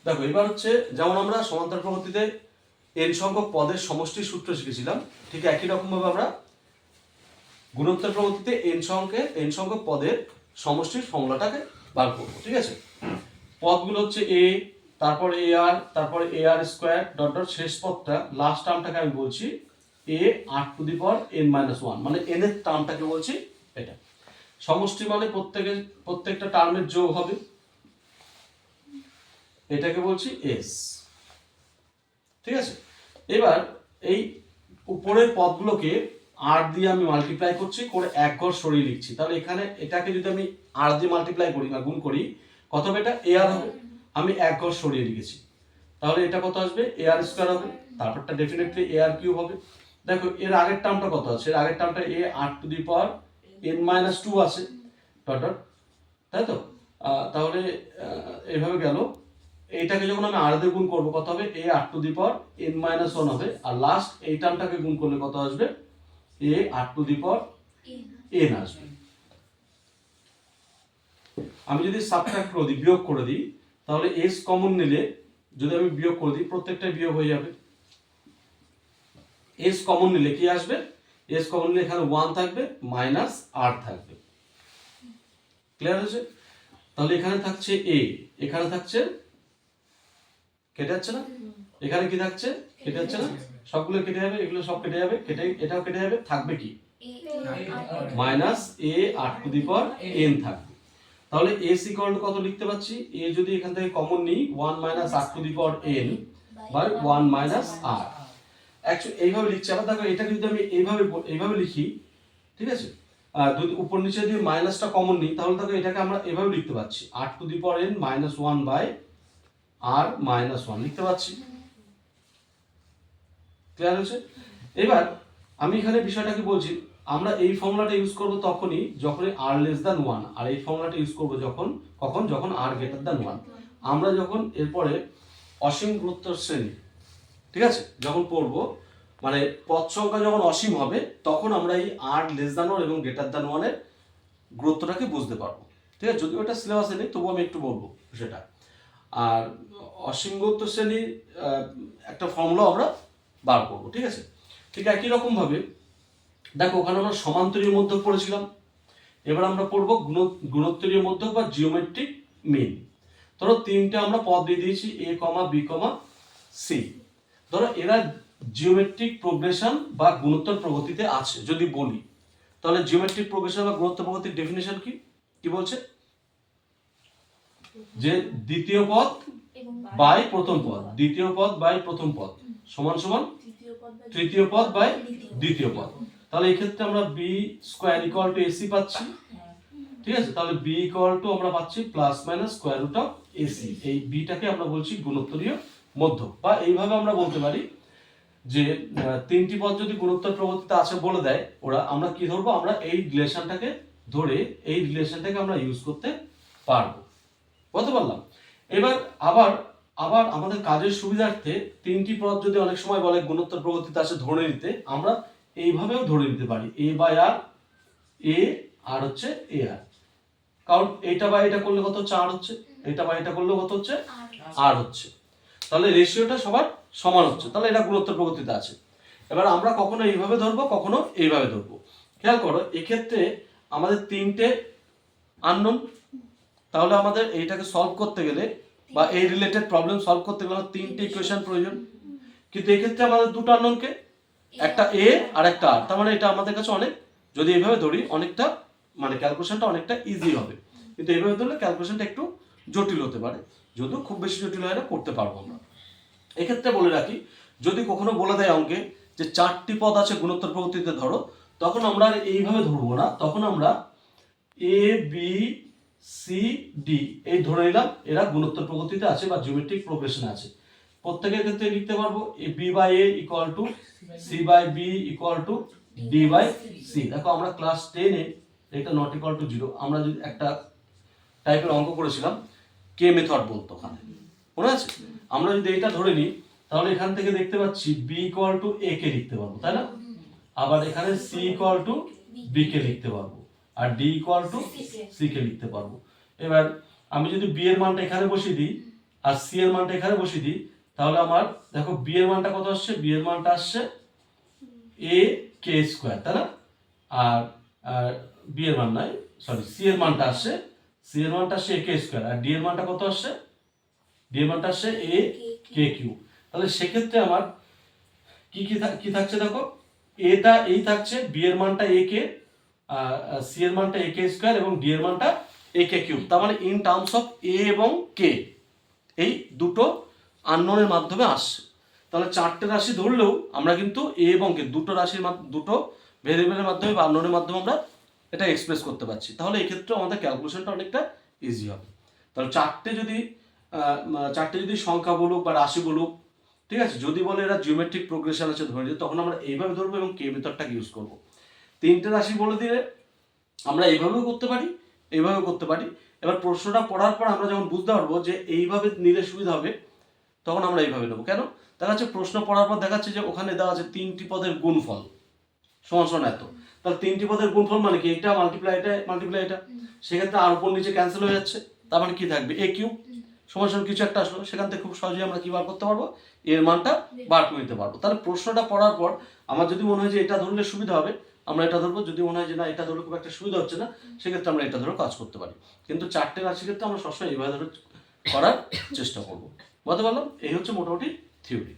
দেখো এবার হচ্ছে যেমন আমরা সমান্তরাল প্রগতিতে n সংখ্যক পদের সমষ্টির সূত্র শিখেছিলাম, ঠিক একই রকম ভাবে আমরা গুণোত্তর প্রগতিতে n সংখ্যক পদের সমষ্টির ফর্মুলাটাকে বার করব। ঠিক আছে, পদগুলো হচ্ছে a, তারপর ar, তারপর ar স্কয়ার ডট ডট শেষ পদটা লাস্ট টার্মটাকে আমি বলছি a r⁻n−1, মানে n এর টার্মটাকে বলছি এটা। সমষ্টি মানে প্রত্যেকটা টার্মের যোগ হবে, এটাকে বলছি s। ঠিক আছে, এবার এই উপরের পদগুলোকে r দিয়ে আমি মাল্টিপ্লাই করছি, করে এক ঘর সরিয়ে লিখছি। তাহলে এখানে এটাকে যদি আমি r দিয়ে মাল্টিপ্লাই করি বা গুণ করি, কত হবে? এটা ar হবে। আমি এক ঘর সরিয়ে লিখেছি, তাহলে এটা কত আসবে? ar স্কয়ার হবে। তারপরটা ডেফিনেটলি ar কিউব হবে। দেখো এর আগের টার্মটা কত আছে? এর আগের টার্মটা a r⁻n−2 আছে ডট ডট, তাই তো? তাহলে এইভাবে গেল। এইটাকে যখন আমি r দিয়ে গুণ করব কত হবে? a r⁻n−1 হবে। আর লাস্ট এই টার্মটাকে গুণ করলে কত আসবে? a r⁻n আসবে। আমি যদি সাবট্রাক্ট করে দিই, বিয়োগ করে দিই, তাহলে s কমন নিলে যদি আমি বিয়োগ করে দিই, প্রত্যেকটা বিয়োগ হয়ে যাবে। s কমন নিলে কি আসবে? s কমন নিলে এখানে 1 থাকবে, মাইনাস r থাকবে। ক্লিয়ার হয়েছে? তাহলে এখানে থাকছে a, এখানে থাকছে, কেটে যাচ্ছে না? এখানে কি থাকছে? কেটে যাচ্ছে না? সবগুলো কেটে যাবে, এগুলো সব কেটে যাবে, এটাও কেটে যাবে, থাকবে কি? মাইনাস a r⁻n থাকবে। তাহলে s ইকুয়াল টু কত লিখতে পাচ্ছি? a যদি এখান থেকে কমন নিই, 1 minus r⁻n by 1 minus r। Actually এইভাবে লিখছি। আবার দেখো এটাকে যদি আমি এইভাবে লিখি, ঠিক আছে, যদি উপর নিচে যদি মাইনাসটা কমন নিই, তাহলে দেখো এটাকে আমরা এভাবে লিখতে পাচ্ছি, r⁻n−1 বাই r−1 লিখতে পাচ্ছি। ক্লিয়ার হয়েছে? এবার আমি এখানে বিষয়টাকে বলছি, আমরা এই ফর্মুলাটা ইউজ করব তখনই যখন r 1, আর এই ফর্মুলাটা ইউজ করব যখন r 1। আমরা যখন এরপরে অসীম গুণোত্তর শ্রেণী, ঠিক আছে, যখন পড়ব, মানে পদ সংখ্যা যখন অসীম হবে, তখন আমরা এই r<1 এবং greater1 এর গুরুত্বটাকে বুঝতে পারবো। ঠিক আছে, যদিও এটা সিলেবাসে নেই, তবুও আমি একটু বলবো সেটা। আর অসীম গুণোত্তর শ্রেণীর একটা ফর্মুলা আমরা বার করবো। ঠিক আছে, ঠিক একই রকম ভাবে দেখো ওখানে আমরা সমান্তরীয় মধ্যক পড়েছিলাম, এবার আমরা পড়বো গুণোত্তরীয় মধ্যক বা জিওমেট্রিক মিন। ধরো তিনটে আমরা পদ দিয়ে দিয়েছি, a, b, c। ধরো এরা জিওমেট্রিক প্রোগ্রেশন বা গুণোত্তর প্রগতিতে আছে যদি বলি, তাহলে জিওমেট্রিক প্রোগ্রেশন বা গুণোত্তর প্রগতির ডেফিনিশন কি বলছে? যে দ্বিতীয় পদ বাই প্রথম পদ, দ্বিতীয় পদ বাই প্রথম পদ সমান সমান তৃতীয় পদ বাই দ্বিতীয় পদ। তাহলে এই ক্ষেত্রে আমরা b square equal to ac পাচ্ছি। ঠিক আছে, তাহলে b ইকুয়াল টু আমরা পাচ্ছি plus minus square root of ac। এই b টাকে আমরা বলছি গুণোত্তরীয় মধ্যক। বা এইভাবে আমরা বলতে পারি যে তিনটি পদ যদি গুণোত্তর প্রগতিতে আছে বলে দেয় ওরা, আমরা কি ধরবো? আমরা এই রিলেশনটাকে ধরে এই রিলেশনটাকে আমরা ইউজ করতে পারবো। বলতে পারলাম? এবার আবার আমাদের কাজের সুবিধার্থে তিনটি পদ যদি অনেক সময় বলে গুণোত্তর প্রগতিতে আছে ধরে নিতে, আমরা এইভাবেও ধরে নিতে পারি, a বাই r, a আর হচ্ছে a r। কারণ এটা বাই এটা করলে কত হচ্ছে? r হচ্ছে। এটা বাই এটা করলে কত হচ্ছে? r হচ্ছে। তাহলে রেশিওটা সবার সমান হচ্ছে, তাহলে এটা গুণোত্তর প্রগতিতে আছে। এবার আমরা কখনো এইভাবে ধরবো, কখনো এইভাবে ধরবো। খেয়াল করো, এক্ষেত্রে আমাদের তিনটে আননোন, তাহলে আমাদের এইটাকে সলভ করতে গেলে বা এই রিলেটেড প্রবলেম সলভ করতে গেলে তিনটে ইকুয়েশন প্রয়োজন। কিন্তু এই ক্ষেত্রে আমাদের দুটো আননোনকে, একটা a আর একটা r। তার মানে এটা আমাদের কাছে অনেক, যদি এইভাবে ধরি অনেকটা, মানে ক্যালকুলেশনটা অনেকটা ইজি হবে। কিন্তু এইভাবে ধরলে ক্যালকুলেশনটা একটু জটিল হতে পারে, যদিও খুব বেশি জটিল হয় না, করতে পারবো আমরা। এক্ষেত্রে বলে রাখি, যদি কখনো বলে দেয় অঙ্কে যে চারটি পদ আছে গুণোত্তর প্রগতিতে ধরো, তখন আমরা আর এইভাবে ধরবো না, তখন আমরা a b c d এই ধরে নিলাম এরা গুণোত্তর প্রগতিতে আছে বা জিওমেট্রিক প্রোগ্রেশনে আছে। প্রত্যেকের ক্ষেত্রে লিখতে পারবো b by a equal to c by b equal to d by c। দেখো আমরা ক্লাস 10 এ এটা নট ইকুয়াল টু 0 আমরা যদি একটা টাইপের অঙ্ক করেছিলাম, কে মেথড বলতো ওখানে, মনে আছে? আমরা যদি এটা ধরে নিই, তাহলে এখান থেকে দেখতে পাচ্ছি b ইকুয়াল টু a কে লিখতে পারবো, তাই না? আবার এখানে c ইকুয়াল টু b কে লিখতে পারবো, আর d ইকুয়াল টু c কে লিখতে পারবো। এবার আমি যদি b এর মানটা এখানে বসিয়ে দিই, আর সি এর মানটা এখানে বসিয়ে দিই, তাহলে আমার দেখো বি এর মানটা কত আসছে, বি এর মানটা আসছে এ কে স্কোয়ার, তাই না? আর বি এর মান নাই, সরি, সি এর মানটা আসছে এ কে স্কোয়ার, আর ডি এর মানটা কত আসছে, ডি এর মানটা আসছে এ কে কিউ। তাহলে সেক্ষেত্রে আমার কি থাকছে দেখো, এটা এই থাকছে, বি এর মানটা এ কে, সি এর মানটা এ কে স্কোয়ার এবং ডি এর মানটা এ কে কিউব। তার মানে ইন টার্মস অফ এ এবং কে, এই দুটো আননোনের মাধ্যমে আসছে। তাহলে চারটে রাশি ধরলেও আমরা কিন্তু এ এবং কে দুটো রাশির দুটো ভেরিয়েবলের মাধ্যমে বা আননোনের মাধ্যমে আমরা এটা এক্সপ্রেস করতে পারছি। তাহলে এই ক্ষেত্রে আমাদের ক্যালকুলেশনটা অনেকটা ইজি হবে। তাহলে চারটে যদি সংখ্যা বলুক বা রাশি বলুক, ঠিক আছে, যদি বলে এরা জিওমেট্রিক প্রোগ্রেশন আছে ধরে নিই, তখন আমরা এইভাবে ধরবো এবং কে মেথডটাকে ইউজ করব। তিনটে রাশি বলে দিলে আমরা এইভাবেও করতে পারি, এইভাবেও করতে পারি। এবার প্রশ্নটা পড়ার পর আমরা যখন বুঝতে পারবো যে এইভাবে নিলে সুবিধা হবে, তখন আমরা এইভাবে নেবো। কেন? দেখা যাচ্ছে প্রশ্ন পড়ার পর দেখাচ্ছে যে ওখানে দেওয়া আছে 3টি পদের গুণফল সমান সমান এত, তাহলে 3টি পদের গুণফল মানে কি, এটা মাল্টিপ্লাই এটা, সেক্ষেত্রে আর উপর নিচে ক্যান্সেল হয়ে যাচ্ছে, তার মানে কি থাকবে, এ কিউব সমান সমান কিছু একটা আসলো, সেখান থেকে খুব সহজেই আমরা কি বার করতে পারবো, এর মানটা বার করে নিতে পারবো। তাহলে প্রশ্নটা পড়ার পর আমার যদি মনে হয় যে এটা ধরলে সুবিধা হবে, আমরা এটা ধরবো, যদি মনে হয় যে না এটা ধরলে খুব একটা সুবিধা হচ্ছে না, সেক্ষেত্রে আমরা এটা ধরে কাজ করতে পারি। কিন্তু চারটে রাশির ক্ষেত্রে আমরা সবসময় এইভাবে ধরে করার চেষ্টা করবো। বলতে পারলাম, এই হচ্ছে মোটামুটি থিওরি।